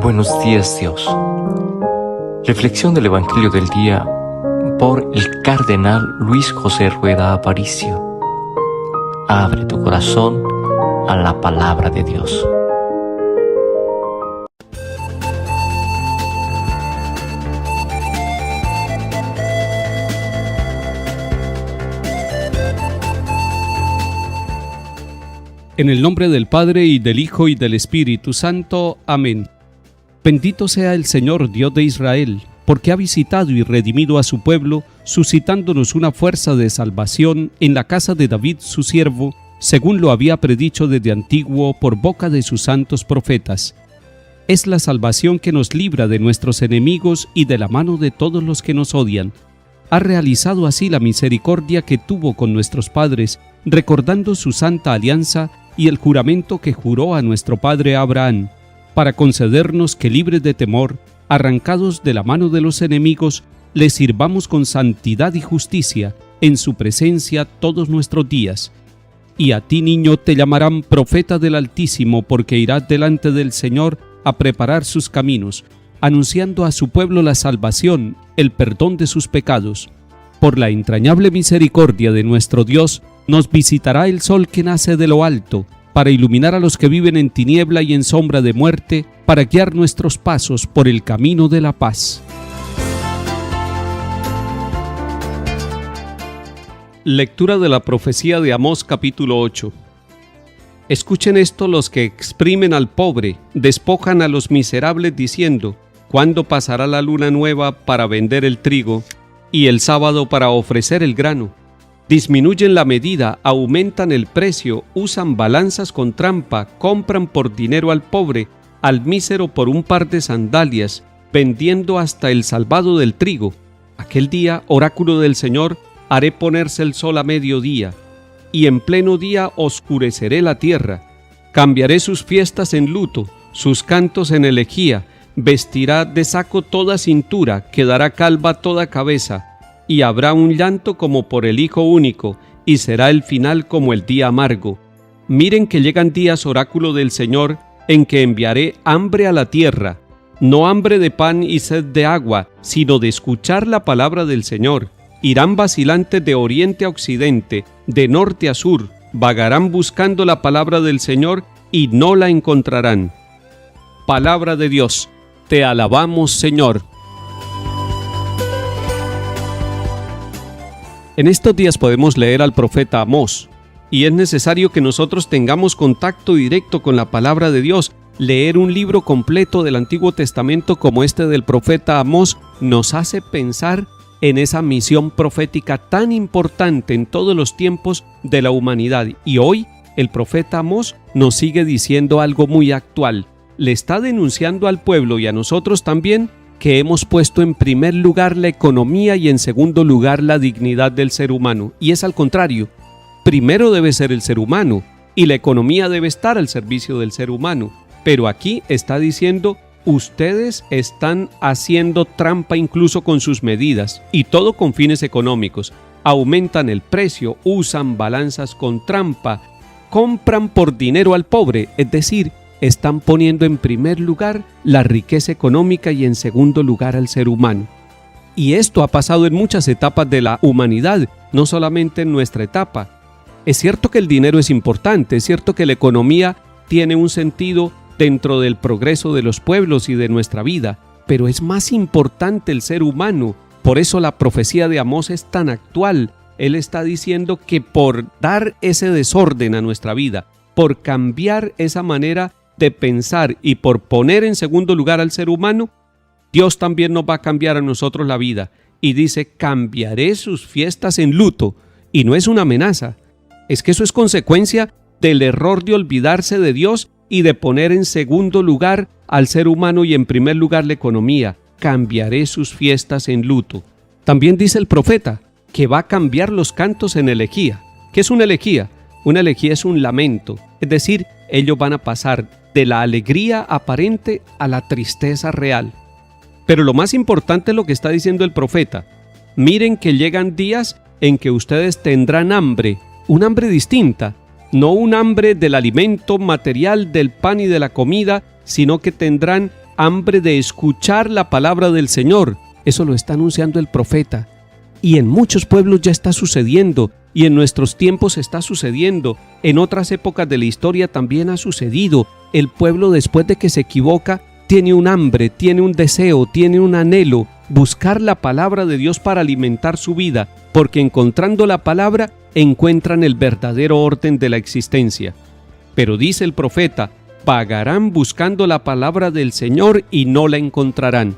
Buenos días, Dios. Reflexión del Evangelio del día por el Cardenal Luis José Rueda Aparicio. Abre tu corazón a la palabra de Dios. En el nombre del Padre, y del Hijo, y del Espíritu Santo. Amén. Bendito sea el Señor Dios de Israel, porque ha visitado y redimido a su pueblo, suscitándonos una fuerza de salvación en la casa de David su siervo, según lo había predicho desde antiguo por boca de sus santos profetas. Es la salvación que nos libra de nuestros enemigos y de la mano de todos los que nos odian. Ha realizado así la misericordia que tuvo con nuestros padres, recordando su santa alianza y el juramento que juró a nuestro padre Abraham, para concedernos que, libres de temor, arrancados de la mano de los enemigos, le sirvamos con santidad y justicia en su presencia todos nuestros días. Y a ti, niño, te llamarán profeta del Altísimo, porque irás delante del Señor a preparar sus caminos, anunciando a su pueblo la salvación, el perdón de sus pecados. Por la entrañable misericordia de nuestro Dios, nos visitará el sol que nace de lo alto, para iluminar a los que viven en tiniebla y en sombra de muerte, para guiar nuestros pasos por el camino de la paz. Lectura de la profecía de Amós, capítulo 8. Escuchen esto los que exprimen al pobre, despojan a los miserables diciendo: ¿cuándo pasará la luna nueva para vender el trigo y el sábado para ofrecer el grano? Disminuyen la medida, aumentan el precio, usan balanzas con trampa, compran por dinero al pobre, al mísero por un par de sandalias, vendiendo hasta el salvado del trigo. Aquel día, oráculo del Señor, haré ponerse el sol a mediodía, y en pleno día oscureceré la tierra. Cambiaré sus fiestas en luto, sus cantos en elegía, vestirá de saco toda cintura, quedará calva toda cabeza, y habrá un llanto como por el hijo único, y será el final como el día amargo. Miren que llegan días, oráculo del Señor, en que enviaré hambre a la tierra, no hambre de pan y sed de agua, sino de escuchar la palabra del Señor. Irán vacilantes de oriente a occidente, de norte a sur, vagarán buscando la palabra del Señor y no la encontrarán. Palabra de Dios. Te alabamos, Señor. En estos días podemos leer al profeta Amós, y es necesario que nosotros tengamos contacto directo con la palabra de Dios. Leer un libro completo del Antiguo Testamento como este del profeta Amós nos hace pensar en esa misión profética tan importante en todos los tiempos de la humanidad. Y hoy el profeta Amós nos sigue diciendo algo muy actual. Le está denunciando al pueblo y a nosotros también que hemos puesto en primer lugar la economía y en segundo lugar la dignidad del ser humano. Y es al contrario. Primero debe ser el ser humano y la economía debe estar al servicio del ser humano. Pero aquí está diciendo: ustedes están haciendo trampa incluso con sus medidas, y todo con fines económicos. Aumentan el precio, usan balanzas con trampa, compran por dinero al pobre, es decir, están poniendo en primer lugar la riqueza económica y en segundo lugar al ser humano. Y esto ha pasado en muchas etapas de la humanidad, no solamente en nuestra etapa. Es cierto que el dinero es importante, es cierto que la economía tiene un sentido dentro del progreso de los pueblos y de nuestra vida, pero es más importante el ser humano. Por eso la profecía de Amós es tan actual. Él está diciendo que por dar ese desorden a nuestra vida, por cambiar esa manera de pensar y por poner en segundo lugar al ser humano, Dios también nos va a cambiar a nosotros la vida. Y dice: cambiaré sus fiestas en luto. Y no es una amenaza, es que eso es consecuencia del error de olvidarse de Dios y de poner en segundo lugar al ser humano y en primer lugar la economía. Cambiaré sus fiestas en luto. También dice el profeta que va a cambiar los cantos en elegía. ¿Qué es una elegía? Una elegía es un lamento, es decir, ellos van a pasar de la alegría aparente a la tristeza real. Pero lo más importante es lo que está diciendo el profeta. Miren que llegan días en que ustedes tendrán hambre, un hambre distinta, no un hambre del alimento material, del pan y de la comida, sino que tendrán hambre de escuchar la palabra del Señor. Eso lo está anunciando el profeta. Y en muchos pueblos ya está sucediendo, y en nuestros tiempos está sucediendo. En otras épocas de la historia también ha sucedido. El pueblo, después de que se equivoca, tiene un hambre, tiene un deseo, tiene un anhelo, buscar la palabra de Dios para alimentar su vida, porque encontrando la palabra encuentran el verdadero orden de la existencia. Pero dice el profeta, vagarán buscando la palabra del Señor y no la encontrarán.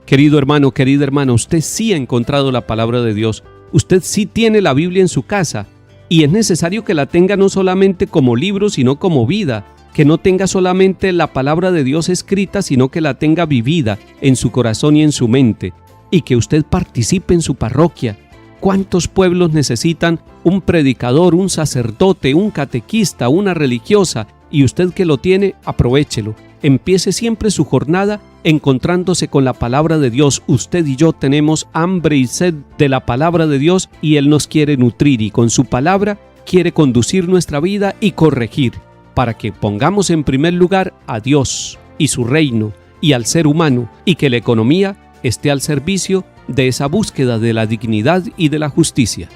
Querido hermano, querida hermana, usted sí ha encontrado la palabra de Dios. Usted sí tiene la Biblia en su casa, y es necesario que la tenga no solamente como libro, sino como vida, que no tenga solamente la palabra de Dios escrita, sino que la tenga vivida en su corazón y en su mente, y que usted participe en su parroquia. ¿Cuántos pueblos necesitan un predicador, un sacerdote, un catequista, una religiosa? Y usted que lo tiene, aprovéchelo. Empiece siempre su jornada encontrándose con la palabra de Dios. Usted y yo tenemos hambre y sed de la palabra de Dios, y Él nos quiere nutrir, y con su palabra quiere conducir nuestra vida y corregir, para que pongamos en primer lugar a Dios y su reino y al ser humano, y que la economía esté al servicio de esa búsqueda de la dignidad y de la justicia.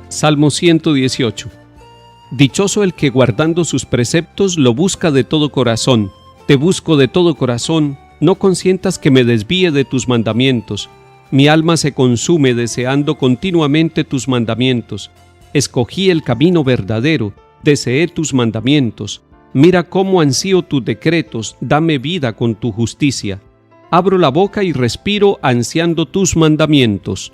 Salmo 118. Dichoso el que guardando sus preceptos lo busca de todo corazón. Te busco de todo corazón, no consientas que me desvíe de tus mandamientos. Mi alma se consume deseando continuamente tus mandamientos. Escogí el camino verdadero, deseé tus mandamientos. Mira cómo ansío tus decretos, dame vida con tu justicia. Abro la boca y respiro ansiando tus mandamientos.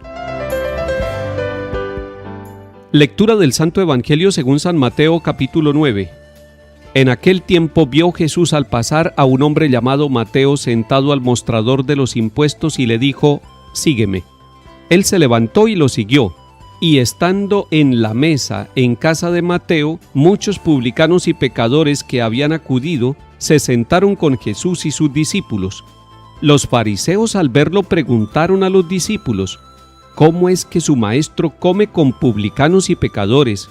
Lectura del Santo Evangelio según San Mateo, capítulo 9. En aquel tiempo vio Jesús al pasar a un hombre llamado Mateo sentado al mostrador de los impuestos y le dijo, «Sígueme». Él se levantó y lo siguió. Y estando en la mesa en casa de Mateo, muchos publicanos y pecadores que habían acudido se sentaron con Jesús y sus discípulos. Los fariseos al verlo preguntaron a los discípulos, ¿cómo es que su maestro come con publicanos y pecadores?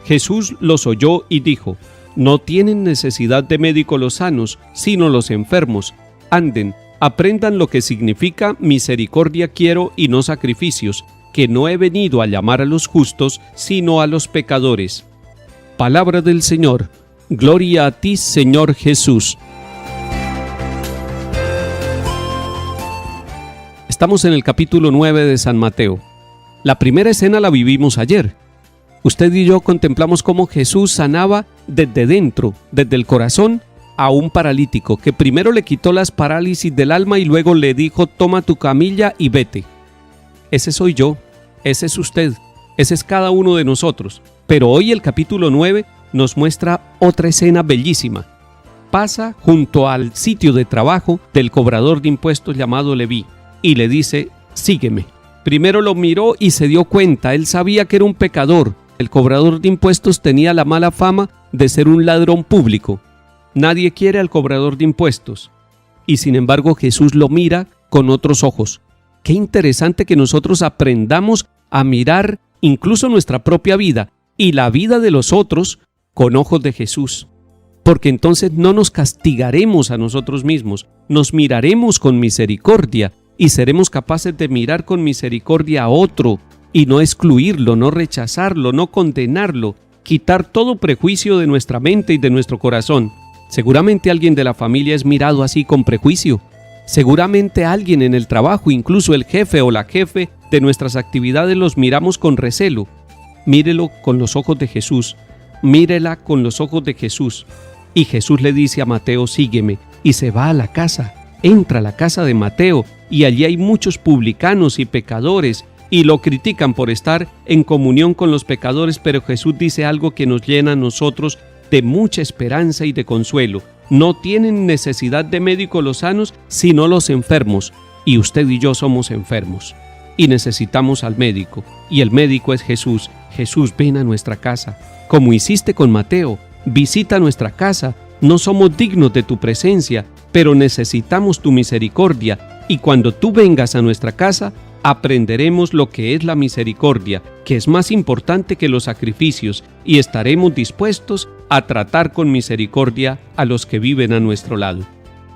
Jesús los oyó y dijo, no tienen necesidad de médico los sanos, sino los enfermos. Anden, aprendan lo que significa misericordia quiero y no sacrificios, que no he venido a llamar a los justos, sino a los pecadores. Palabra del Señor. Gloria a ti, Señor Jesús. Estamos en el capítulo 9 de San Mateo. La primera escena la vivimos ayer. Usted y yo contemplamos cómo Jesús sanaba desde dentro, desde el corazón, a un paralítico, que primero le quitó las parálisis del alma y luego le dijo, toma tu camilla y vete. Ese soy yo, ese es usted, ese es cada uno de nosotros. Pero hoy el capítulo 9 nos muestra otra escena bellísima. Pasa junto al sitio de trabajo del cobrador de impuestos llamado Leví y le dice, sígueme. Primero lo miró y se dio cuenta, él sabía que era un pecador. El cobrador de impuestos tenía la mala fama de ser un ladrón público. Nadie quiere al cobrador de impuestos. Y sin embargo Jesús lo mira con otros ojos. Qué interesante que nosotros aprendamos a mirar incluso nuestra propia vida y la vida de los otros con ojos de Jesús. Porque entonces no nos castigaremos a nosotros mismos, nos miraremos con misericordia y seremos capaces de mirar con misericordia a otro y no excluirlo, no rechazarlo, no condenarlo, quitar todo prejuicio de nuestra mente y de nuestro corazón. Seguramente alguien de la familia es mirado así con prejuicio. Seguramente alguien en el trabajo, incluso el jefe o la jefe de nuestras actividades, los miramos con recelo. Mírelo con los ojos de Jesús, mírela con los ojos de Jesús. Y Jesús le dice a Mateo, sígueme, y se va a la casa, entra a la casa de Mateo, y allí hay muchos publicanos y pecadores, y lo critican por estar en comunión con los pecadores, pero Jesús dice algo que nos llena a nosotros de mucha esperanza y de consuelo. No tienen necesidad de médico los sanos, sino los enfermos, y usted y yo somos enfermos, y necesitamos al médico, y el médico es Jesús. Jesús, ven a nuestra casa, como hiciste con Mateo, visita nuestra casa. No somos dignos de tu presencia, pero necesitamos tu misericordia, y cuando tú vengas a nuestra casa, aprenderemos lo que es la misericordia, que es más importante que los sacrificios, y estaremos dispuestos a tratar con misericordia a los que viven a nuestro lado.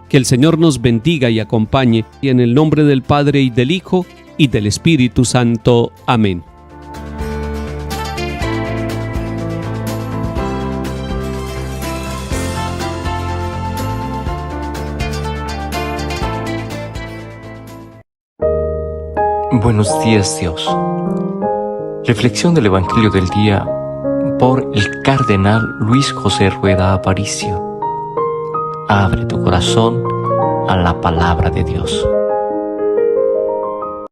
Que el Señor nos bendiga y acompañe, y en el nombre del Padre y del Hijo y del Espíritu Santo. Amén. Buenos días, Dios. Reflexión del Evangelio del día por el Cardenal Luis José Rueda Aparicio. Abre tu corazón a la palabra de Dios.